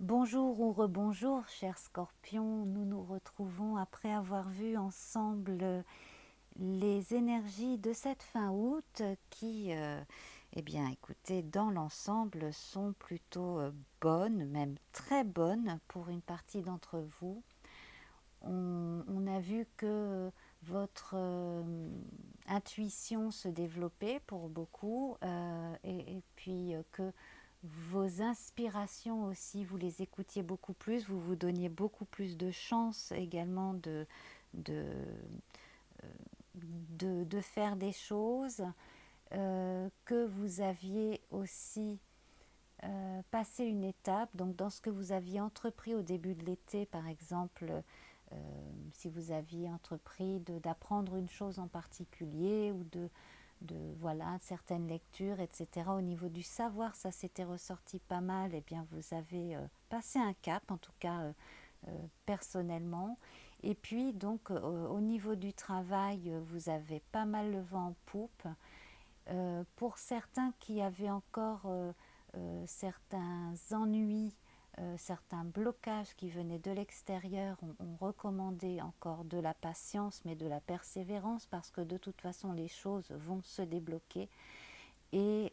Bonjour ou rebonjour, chers scorpions. Nous nous retrouvons après avoir vu ensemble les énergies de cette fin août qui, eh bien, écoutez, dans l'ensemble sont plutôt bonnes, même très bonnes pour une partie d'entre vous. On a vu que votre intuition se développait pour beaucoup et puis que vos inspirations aussi, vous les écoutiez beaucoup plus, vous vous donniez beaucoup plus de chance également de, de faire des choses, que vous aviez aussi passé une étape, donc dans ce que vous aviez entrepris au début de l'été, par exemple, si vous aviez entrepris d'apprendre une chose en particulier ou voilà, certaines lectures, etc. Au niveau du savoir, ça s'était ressorti pas mal. Et bien, vous avez passé un cap, en tout cas personnellement. Et puis, donc, au niveau du travail, vous avez pas mal le vent en poupe. Pour certains qui avaient encore certains ennuis, certains blocages qui venaient de l'extérieur, on recommandait encore de la patience, mais de la persévérance, parce que de toute façon, les choses vont se débloquer. Et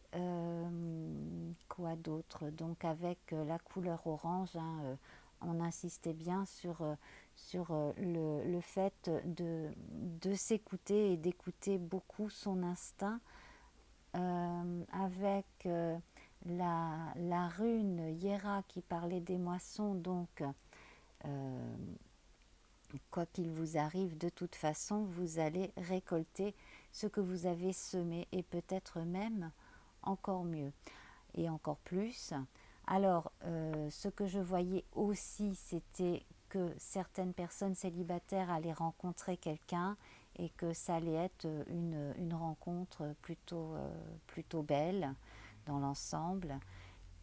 quoi d'autre? Donc avec la couleur orange, hein, on insistait bien sur le fait de s'écouter et d'écouter beaucoup son instinct, avec la rune Hiera qui parlait des moissons, donc euh, quoi qu'il vous arrive, de toute façon, vous allez récolter ce que vous avez semé et peut-être même encore mieux et encore plus. Alors, ce que je voyais aussi, c'était que certaines personnes célibataires allaient rencontrer quelqu'un et que ça allait être une rencontre plutôt belle dans l'ensemble.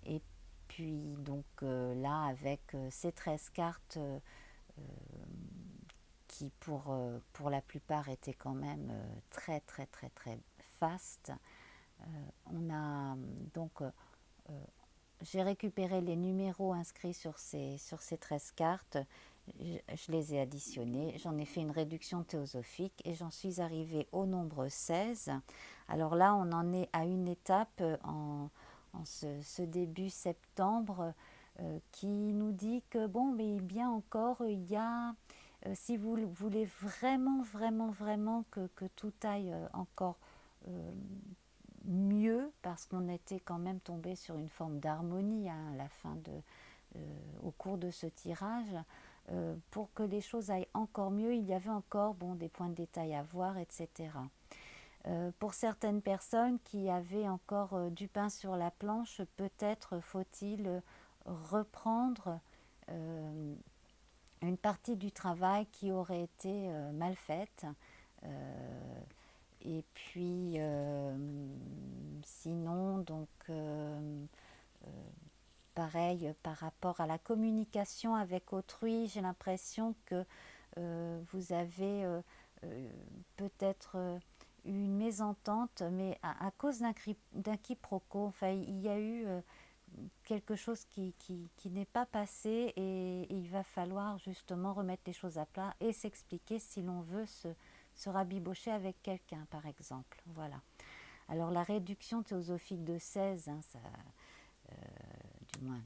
Et puis, donc là, avec ces 13 cartes qui, pour la plupart, étaient quand même très, très, très, très fastes, on a donc j'ai récupéré les numéros inscrits sur ces 13 cartes, je les ai additionnés, j'en ai fait une réduction théosophique et j'en suis arrivée au nombre 16. Alors là, on en est à une étape en ce début septembre qui nous dit que bon, mais bien encore, il y a, si vous voulez vraiment, vraiment, vraiment que tout aille encore mieux, parce qu'on était quand même tombé sur une forme d'harmonie hein, à la fin au cours de ce tirage. Pour que les choses aillent encore mieux, il y avait encore bon, des points de détail à voir, etc. Pour certaines personnes qui avaient encore du pain sur la planche, peut-être faut-il reprendre une partie du travail qui aurait été mal faite. Et puis, sinon, donc, pareil, par rapport à la communication avec autrui, j'ai l'impression que vous avez peut-être une mésentente, mais à cause d'un quiproquo. Enfin, il y a eu quelque chose qui n'est pas passé et il va falloir justement remettre les choses à plat et s'expliquer si l'on veut se rabibocher avec quelqu'un, par exemple. Voilà. Alors la réduction théosophique de 16, hein, ça, du moins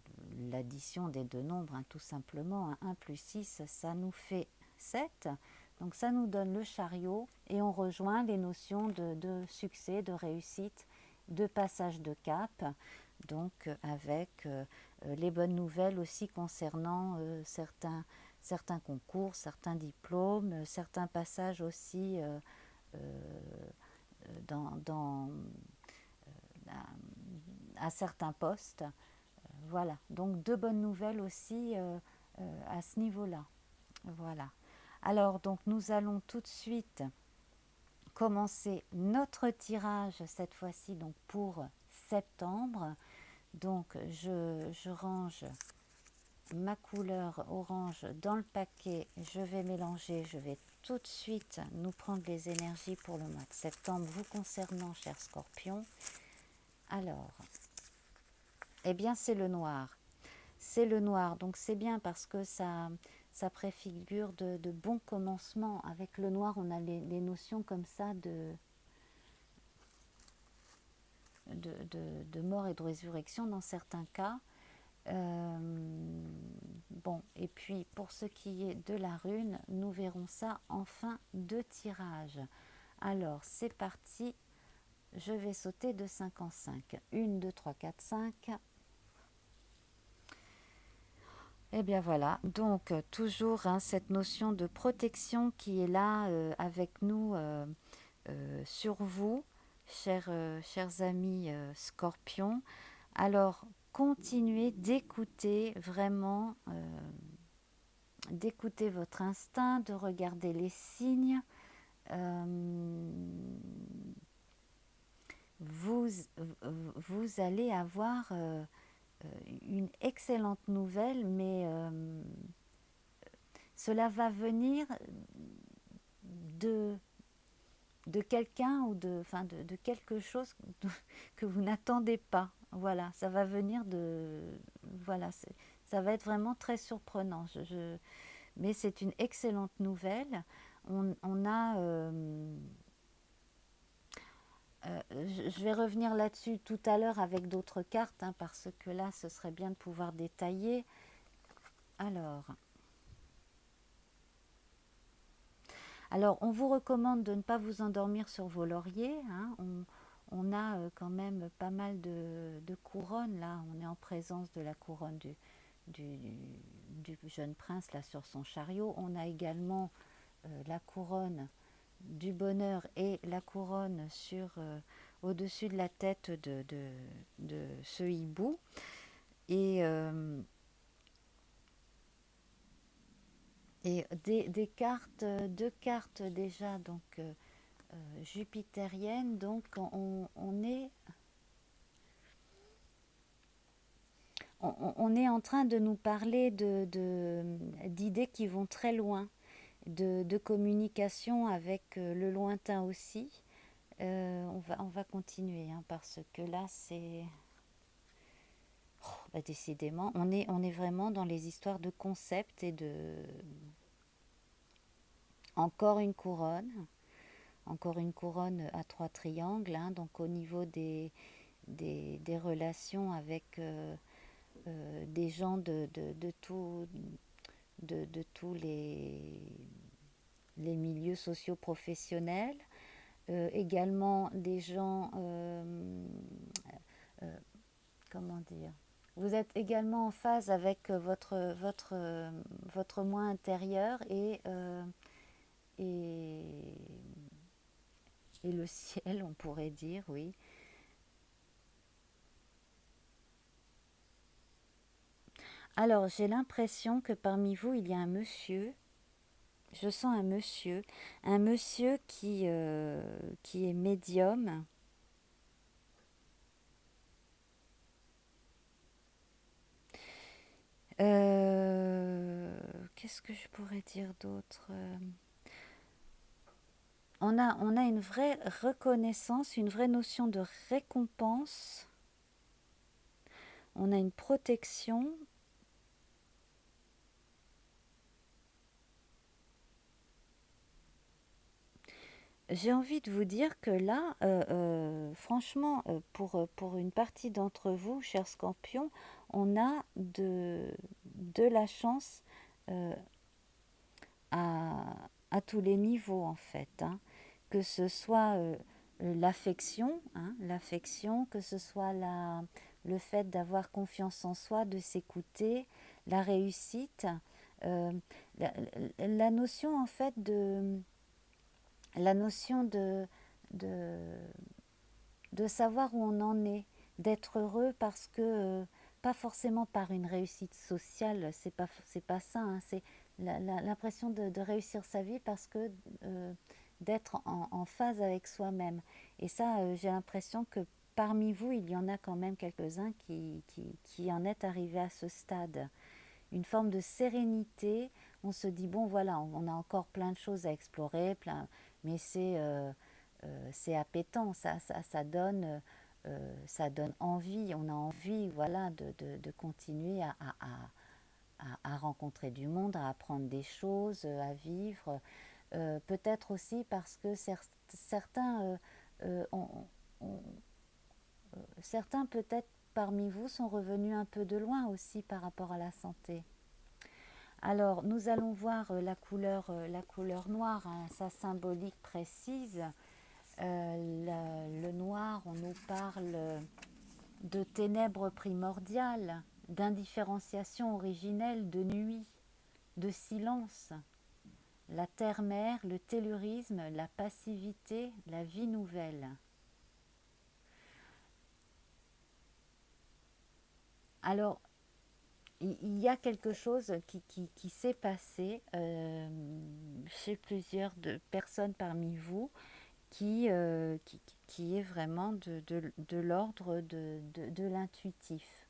l'addition des deux nombres, hein, tout simplement, hein, 1 plus 6, ça nous fait 7. Donc ça nous donne le chariot et on rejoint les notions de succès, de réussite, de passage de cap, donc avec les bonnes nouvelles aussi concernant certains concours, certains diplômes, certains passages aussi dans à certains postes. Voilà, donc de bonnes nouvelles aussi à ce niveau-là. Voilà. Alors, donc nous allons tout de suite commencer notre tirage, cette fois-ci donc pour septembre. Donc, je range ma couleur orange dans le paquet, je vais mélanger, je vais tout de suite nous prendre les énergies pour le mois de septembre vous concernant, chers scorpions. Alors, eh bien c'est le noir. c'est le noir. Donc c'est bien parce que ça préfigure de bons commencements. Avec le noir, on a les notions comme ça de mort et de résurrection dans certains cas. Bon, et puis pour ce qui est de la rune, nous verrons ça en fin de tirage. Alors, c'est parti. Je vais sauter de 5 en 5. 1, 2, 3, 4, 5. Et bien voilà, donc toujours hein, cette notion de protection qui est là avec nous sur vous, chers amis scorpions. Alors, continuez d'écouter vraiment, d'écouter votre instinct, de regarder les signes. Vous, vous allez avoir une excellente nouvelle, mais cela va venir de, de quelqu'un ou de quelque chose que vous n'attendez pas. Voilà, ça va venir de... Voilà, ça va être vraiment très surprenant. Mais c'est une excellente nouvelle. On a... je vais revenir là-dessus tout à l'heure avec d'autres cartes, hein, parce que là, ce serait bien de pouvoir détailler. Alors, on vous recommande de ne pas vous endormir sur vos lauriers. Hein. On a quand même pas mal de couronnes. Là, on est en présence de la couronne du, du jeune prince là sur son chariot. On a également la couronne du bonheur et la couronne au-dessus de la tête de ce hibou. Et des cartes, deux cartes déjà donc jupitériennes, donc on est en train de nous parler d'idées qui vont très loin, de communication avec le lointain aussi. On va continuer hein, parce que là c'est... Bah, décidément, on est vraiment dans les histoires de concepts et de... Encore une couronne à trois triangles, hein, donc au niveau des relations avec des gens de tous les milieux socio-professionnels, également des gens, comment dire, vous êtes également en phase avec votre moi intérieur et, et le ciel, on pourrait dire, oui. Alors, j'ai l'impression que parmi vous, il y a un monsieur. Je sens un monsieur qui est médium. Qu'est-ce que je pourrais dire d'autre on a une vraie reconnaissance, une vraie notion de récompense. On a une protection. J'ai envie de vous dire que là, franchement, pour une partie d'entre vous, chers scorpions, on a de la chance euh, à tous les niveaux, en fait. Hein. Que ce soit l'affection, hein, l'affection, que ce soit le fait d'avoir confiance en soi, de s'écouter, la réussite, euh, la, la notion, en fait, la notion de, de savoir où on en est, d'être heureux parce que, pas forcément par une réussite sociale, c'est pas ça, hein, c'est l'impression de réussir sa vie parce que d'être en phase avec soi-même. Et ça, j'ai l'impression que parmi vous, il y en a quand même quelques-uns qui en est arrivés à ce stade. Une forme de sérénité, on se dit, bon voilà, on a encore plein de choses à explorer, mais c'est appétant, ça donne ça donne envie, on a envie, voilà, de continuer à rencontrer du monde, à apprendre des choses, à vivre. Peut-être aussi parce que certains, ont- certains peut-être parmi vous sont revenus un peu de loin aussi par rapport à la santé. Alors, nous allons voir la couleur noire, hein, sa symbolique précise. Le noir, on nous parle de ténèbres primordiales, d'indifférenciation originelle, de nuit, de silence. La terre-mère, le tellurisme, la passivité, la vie nouvelle. Alors, il y a quelque chose qui s'est passé chez plusieurs personnes parmi vous qui est vraiment de l'ordre de l'intuitif.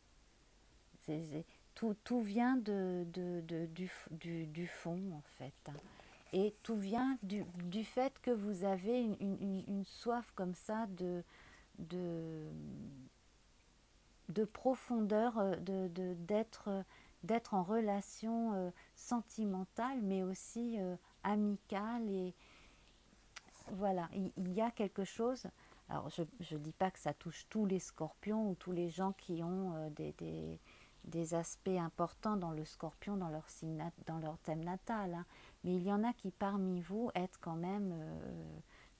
Tout vient du fond, en fait, hein. Et tout vient du fait que vous avez une soif comme ça de, de profondeur, d'être en relation sentimentale, mais aussi amicale. Et voilà, il y a quelque chose. Alors, je ne dis pas que ça touche tous les scorpions ou tous les gens qui ont des aspects importants dans le scorpion, dans leur thème natal, hein. Mais il y en a qui, parmi vous, êtes quand même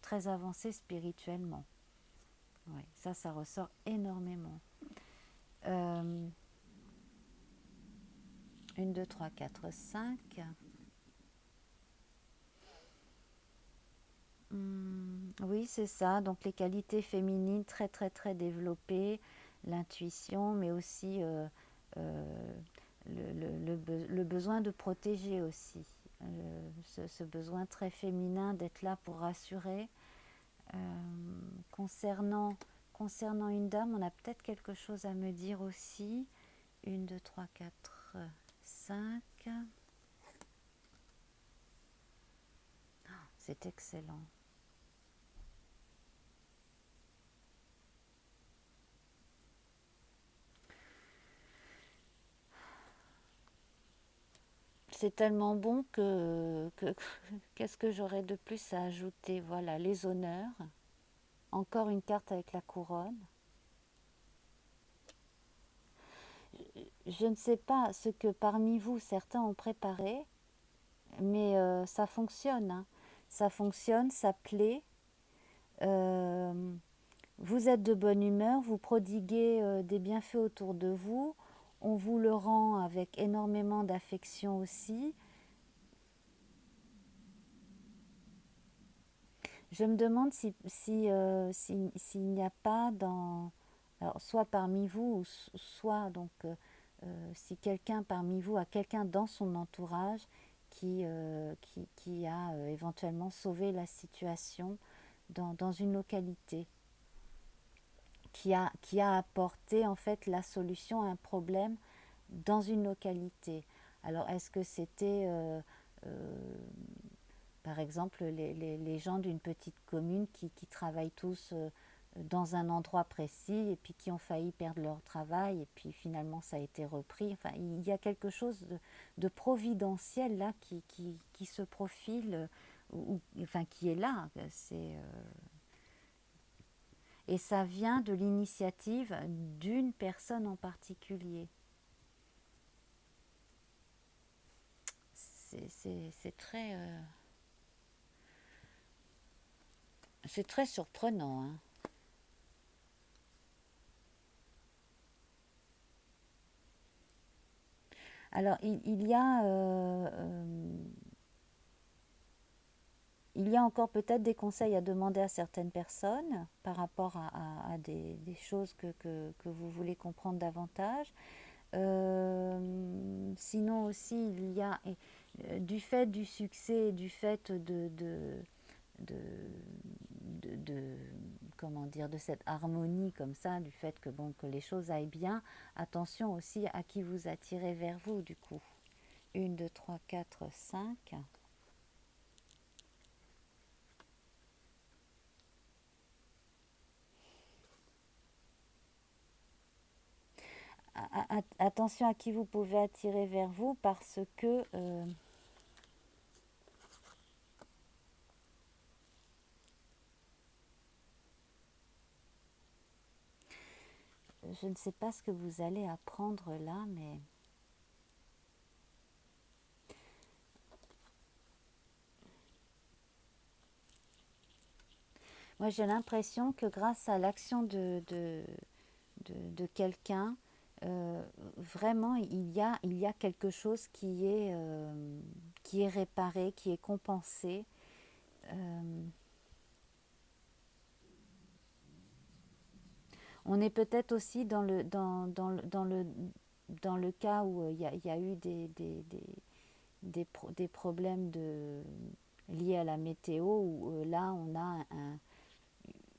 très avancés spirituellement. Ouais, ça ressort énormément. 1, 2, 3, 4, 5. Oui, c'est ça. Donc les qualités féminines très très très développées, l'intuition, mais aussi euh, le besoin de protéger aussi. Ce besoin très féminin d'être là pour rassurer. Euh, concernant, concernant une dame, on a peut-être quelque chose à me dire aussi. 1, 2, 3, 4, 5. C'est excellent. C'est tellement bon que qu'est-ce que j'aurais de plus à ajouter? Voilà, les honneurs. Encore une carte avec la couronne. Je ne sais pas ce que parmi vous certains ont préparé, mais ça fonctionne, hein. Ça fonctionne, ça plaît. Euh, vous êtes de bonne humeur, vous prodiguez des bienfaits autour de vous. On vous le rend avec énormément d'affection aussi. Je me demande s'il n'y a pas alors, soit parmi vous, ou soit donc si quelqu'un parmi vous a quelqu'un dans son entourage qui a éventuellement sauvé la situation dans une localité, qui a apporté en fait la solution à un problème dans une localité. Alors est-ce que c'était par exemple les gens d'une petite commune qui travaillent tous dans un endroit précis et puis qui ont failli perdre leur travail et puis finalement ça a été repris. Enfin, il y a quelque chose de providentiel là qui se profile, enfin qui est là. Et ça vient de l'initiative d'une personne en particulier. C'est c'est très surprenant, hein. Alors, il y a encore peut-être des conseils à demander à certaines personnes par rapport à des choses que vous voulez comprendre davantage. Sinon aussi, il y a du fait du succès, du fait de, de comment dire, de cette harmonie comme ça, du fait que, bon, que les choses aillent bien, attention aussi à qui vous attirez vers vous du coup. 1, 2, 3, 4, 5. attention à qui vous pouvez attirer vers vous parce que je ne sais pas ce que vous allez apprendre là, mais moi j'ai l'impression que grâce à l'action de quelqu'un, euh, vraiment il y a quelque chose qui est réparé, qui est compensé. Euh, on est peut-être aussi dans le cas où il y a eu des problèmes liés à la météo, où là on a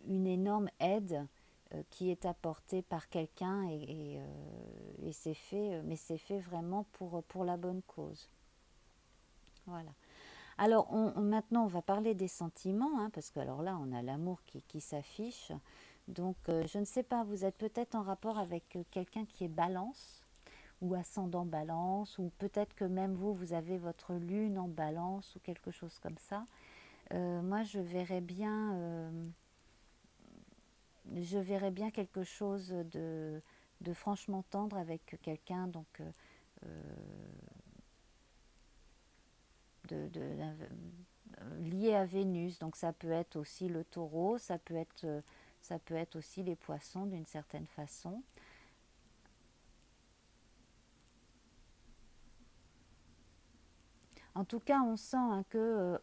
une énorme aide qui est apportée par quelqu'un et c'est fait, mais c'est fait vraiment pour la bonne cause. Voilà. Alors maintenant on va parler des sentiments, hein, parce que alors là on a l'amour qui s'affiche. Donc je ne sais pas, vous êtes peut-être en rapport avec quelqu'un qui est balance ou ascendant balance, ou peut-être que même vous avez votre lune en balance ou quelque chose comme ça. Moi je verrais bien quelque chose de franchement tendre avec quelqu'un, donc lié à Vénus. Donc ça peut être aussi le taureau, ça peut être aussi les poissons d'une certaine façon. En tout cas, on sent hein, que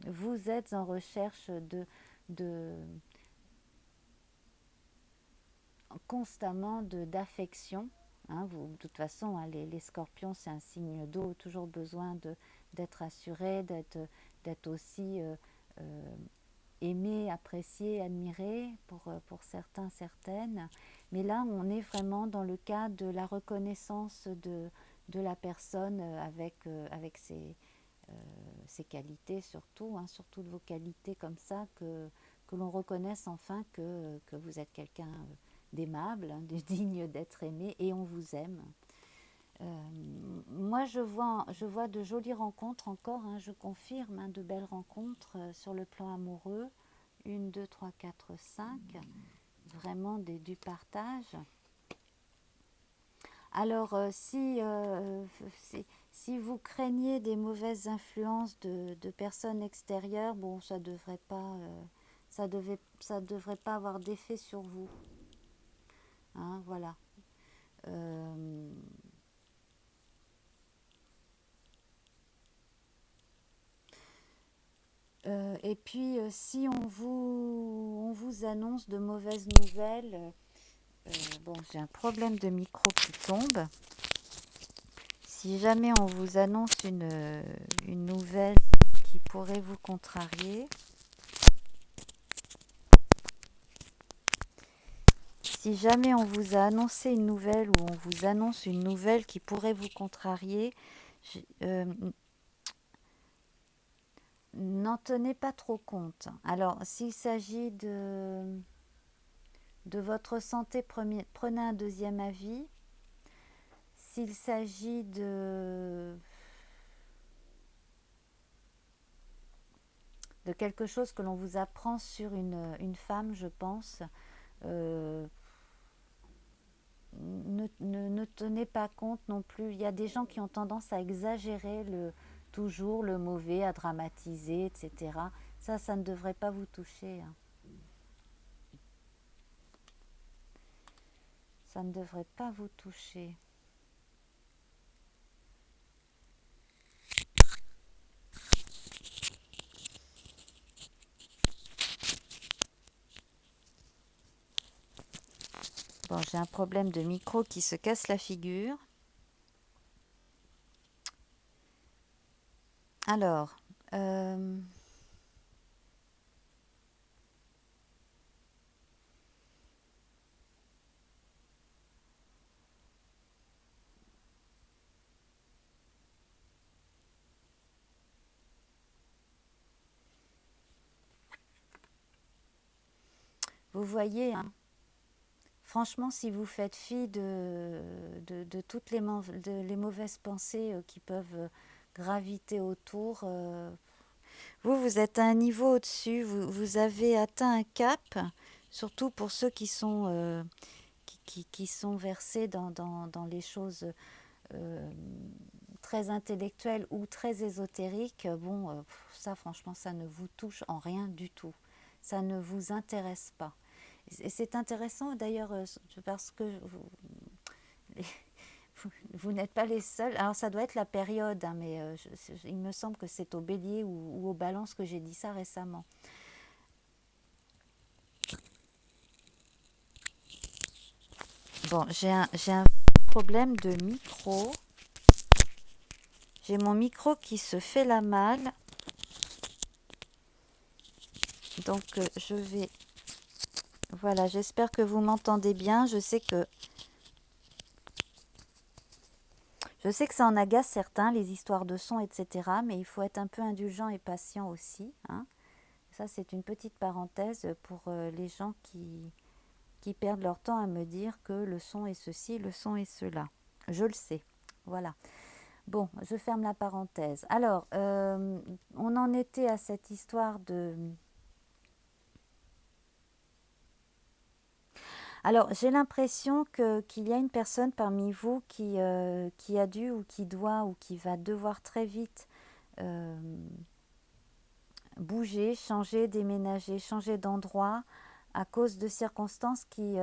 vous êtes en recherche de constamment d'affection. Hein, de toute façon, hein, les scorpions, c'est un signe d'eau, toujours besoin d'être assuré, d'être aussi aimé, apprécié, admiré pour certains, certaines. Mais là, on est vraiment dans le cas de la reconnaissance de la personne avec ses qualités surtout, hein, surtout de vos qualités comme ça, que l'on reconnaisse enfin que vous êtes quelqu'un d'aimable, hein, de digne d'être aimé et on vous aime. Moi, je vois de jolies rencontres encore, hein, je confirme, hein, de belles rencontres sur le plan amoureux. Une, deux, trois, quatre, cinq. Vraiment du partage. Alors, si vous craignez des mauvaises influences de personnes extérieures, bon, ça devrait pas avoir d'effet sur vous. Hein, voilà. Euh, et puis, si on vous annonce de mauvaises nouvelles, bon, j'ai un problème de micro qui tombe. Si jamais on vous annonce une nouvelle qui pourrait vous contrarier, si jamais on vous a annoncé une nouvelle ou on vous annonce une nouvelle qui pourrait vous contrarier, n'en tenez pas trop compte. Alors, s'il s'agit de votre santé, prenez un deuxième avis. S'il s'agit de quelque chose que l'on vous apprend sur une femme, je pense, euh, ne tenez pas compte non plus. Il y a des gens qui ont tendance à exagérer toujours le mauvais, à dramatiser, etc. Ça ne devrait pas vous toucher, hein. Ça ne devrait pas vous toucher. Bon, j'ai un problème de micro qui se casse la figure. Alors, vous voyez, hein, franchement, si vous faites fi de toutes les mauvaises pensées qui peuvent graviter autour, vous êtes à un niveau au-dessus, vous avez atteint un cap, surtout pour ceux qui sont versés dans les choses euh, très intellectuelles ou très ésotériques. Bon, ça franchement, ça ne vous touche en rien du tout. Ça ne vous intéresse pas. Et c'est intéressant d'ailleurs parce que vous n'êtes pas les seuls. Alors ça doit être la période, hein, mais il me semble que c'est au bélier ou au balance que j'ai dit ça récemment. Bon, j'ai un problème de micro. J'ai mon micro qui se fait la malle. Donc je vais... Voilà, j'espère que vous m'entendez bien. Je sais que ça en agace certains, les histoires de son, etc. Mais il faut être un peu indulgent et patient aussi, hein. Ça, c'est une petite parenthèse pour les gens qui perdent leur temps à me dire que le son est ceci, le son est cela. Je le sais. Voilà. Bon, je ferme la parenthèse. Alors, on en était à cette histoire de... Alors, j'ai l'impression qu'il y a une personne parmi vous qui a dû ou qui doit ou qui va devoir très vite euh, bouger, changer, déménager, changer d'endroit à cause de circonstances qui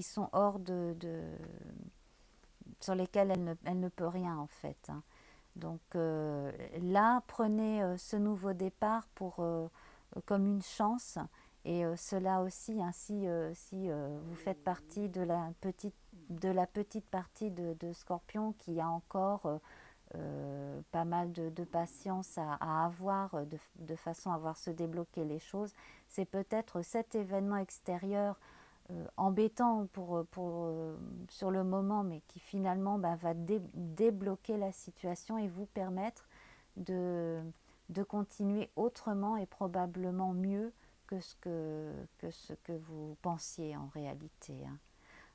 sont hors sur lesquelles elle ne peut rien en fait, hein. Donc là, prenez ce nouveau départ comme une chance et cela aussi, hein, si vous faites partie de la petite partie de Scorpion qui a encore pas mal de patience à avoir de façon à voir se débloquer les choses, c'est peut-être cet événement extérieur embêtant sur le moment, mais qui finalement va débloquer la situation et vous permettre de, de continuer autrement et probablement mieux que ce que vous pensiez en réalité, hein.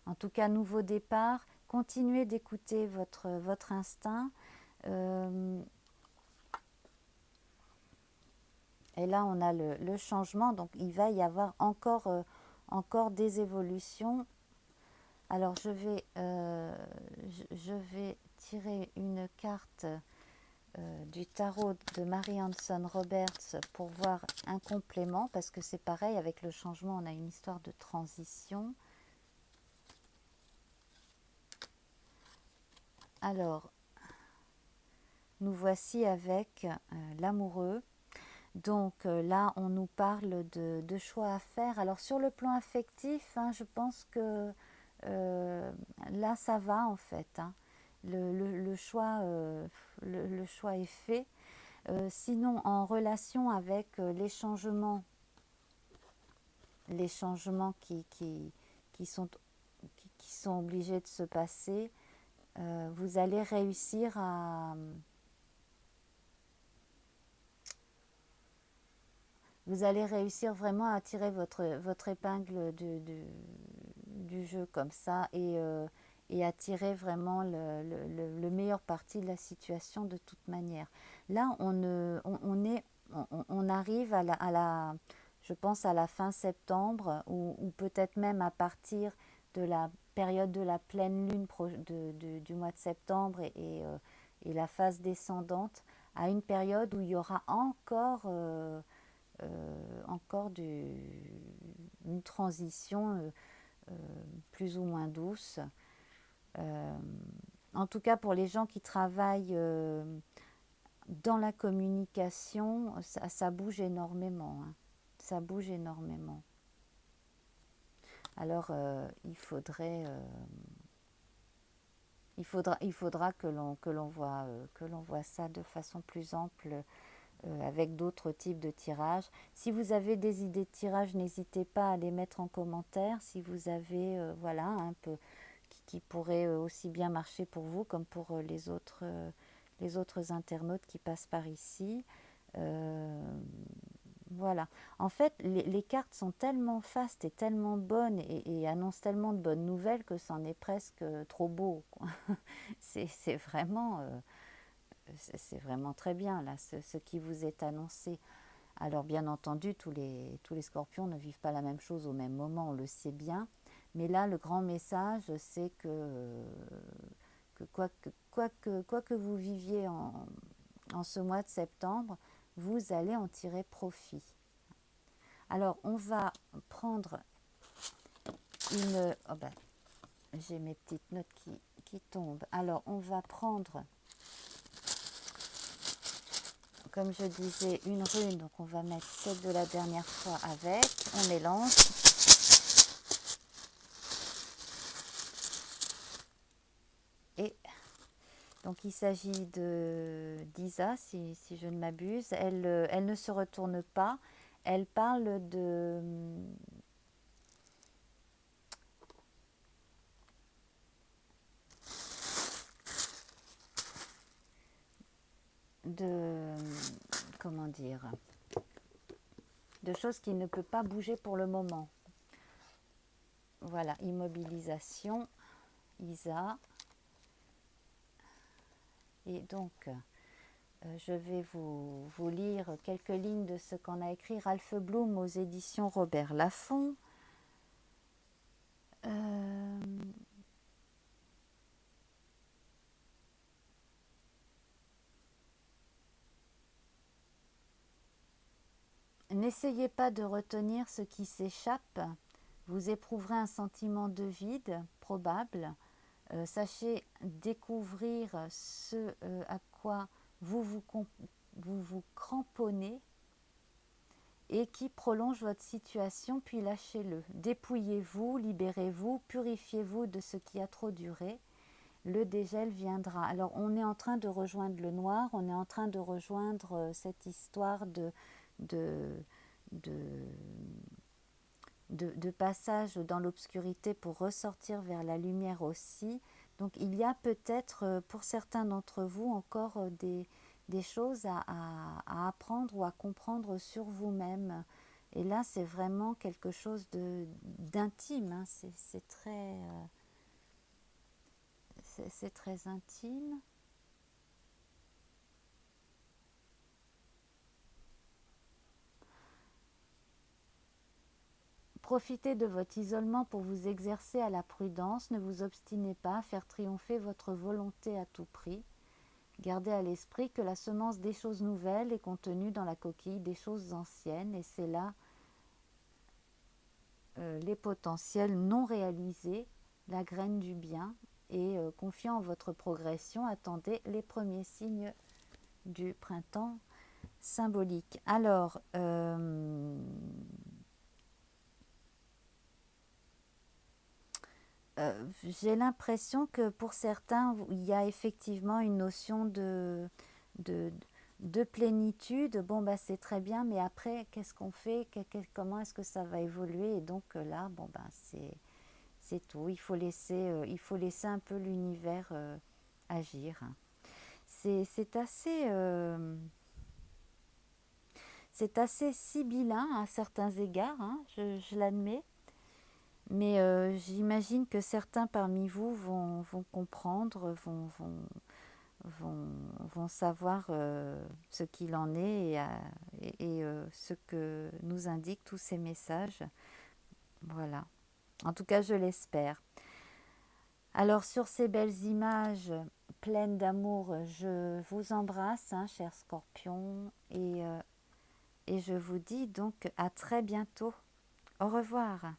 En tout cas, nouveau départ, continuez d'écouter votre instinct. Euh, et là, on a le changement, donc il va y avoir encore des évolutions. Alors, je vais tirer une carte du tarot de Mary Hanson Roberts pour voir un complément, parce que c'est pareil, avec le changement, on a une histoire de transition. Alors, nous voici avec l'amoureux. Donc là, on nous parle de choix à faire. Alors sur le plan affectif, hein, je pense que là, ça va en fait, hein. Le choix, le choix est fait. Sinon, en relation avec les changements qui sont obligés de se passer, vous allez réussir à... Vous allez réussir vraiment à tirer votre épingle du jeu comme ça et à tirer vraiment le meilleur parti de la situation de toute manière. Là, on arrive je pense à la fin septembre ou peut-être même à partir de la période de la pleine lune du mois de septembre et la phase descendante à une période où il y aura encore une transition plus ou moins douce. Euh, En tout cas, pour les gens qui travaillent dans la communication, ça bouge énormément, hein. Ça bouge énormément. Alors, il faudra que l'on voit ça de façon plus ample avec d'autres types de tirages. Si vous avez des idées de tirage, n'hésitez pas à les mettre en commentaire. Si vous avez voilà, un peu qui pourrait aussi bien marcher pour vous comme pour les autres internautes qui passent par ici. Euh, Voilà. En fait, les cartes sont tellement fastes et tellement bonnes et annoncent tellement de bonnes nouvelles que c'en est presque trop beau, quoi. C'est vraiment, c'est vraiment très bien, là, ce qui vous est annoncé. Alors, bien entendu, tous les scorpions ne vivent pas la même chose au même moment, on le sait bien. Mais là, le grand message, c'est que quoi que vous viviez en ce mois de septembre, vous allez en tirer profit. Alors, on va prendre une... Oh ben, j'ai mes petites notes qui tombent. Alors, on va prendre, comme je disais, une rune. Donc, on va mettre celle de la dernière fois avec. On mélange. Et donc, il s'agit d'Isa, si je ne m'abuse. Elle ne se retourne pas. Elle parle de comment dire, de choses qui ne peut pas bouger pour le moment. Voilà, immobilisation, Isa. Et donc, je vais vous lire quelques lignes de ce qu'en a écrit Ralph Bloom aux éditions Robert Laffont. N'essayez pas de retenir ce qui s'échappe. Vous éprouverez un sentiment de vide probable. Sachez découvrir ce à quoi vous cramponnez et qui prolonge votre situation, puis lâchez-le. Dépouillez-vous, libérez-vous, purifiez-vous de ce qui a trop duré. Le dégel viendra. Alors on est en train de rejoindre le noir, on est en train de rejoindre cette histoire de, de, de passage dans l'obscurité pour ressortir vers la lumière aussi. Donc il y a peut-être pour certains d'entre vous encore des choses à apprendre ou à comprendre sur vous-même. Et là, c'est vraiment quelque chose d'intime. Hein. C'est très intime. Profitez de votre isolement pour vous exercer à la prudence. Ne vous obstinez pas à faire triompher votre volonté à tout prix. Gardez à l'esprit que la semence des choses nouvelles est contenue dans la coquille des choses anciennes et c'est là les potentiels non réalisés, la graine du bien. Et confiant en votre progression, attendez les premiers signes du printemps symbolique. Alors, j'ai l'impression que pour certains, il y a effectivement une notion de, de plénitude. Bon, bah, c'est très bien, mais après, qu'est-ce qu'on fait? Comment est-ce que ça va évoluer? Et donc là, bon, bah, c'est tout. Il faut laisser un peu l'univers agir. C'est assez sibyllin à certains égards, hein, je l'admets. Mais j'imagine que certains parmi vous vont comprendre, vont, vont savoir ce qu'il en est et ce que nous indiquent tous ces messages. Voilà. En tout cas, je l'espère. Alors, sur ces belles images pleines d'amour, je vous embrasse, hein, chers scorpions, et je vous dis donc à très bientôt. Au revoir.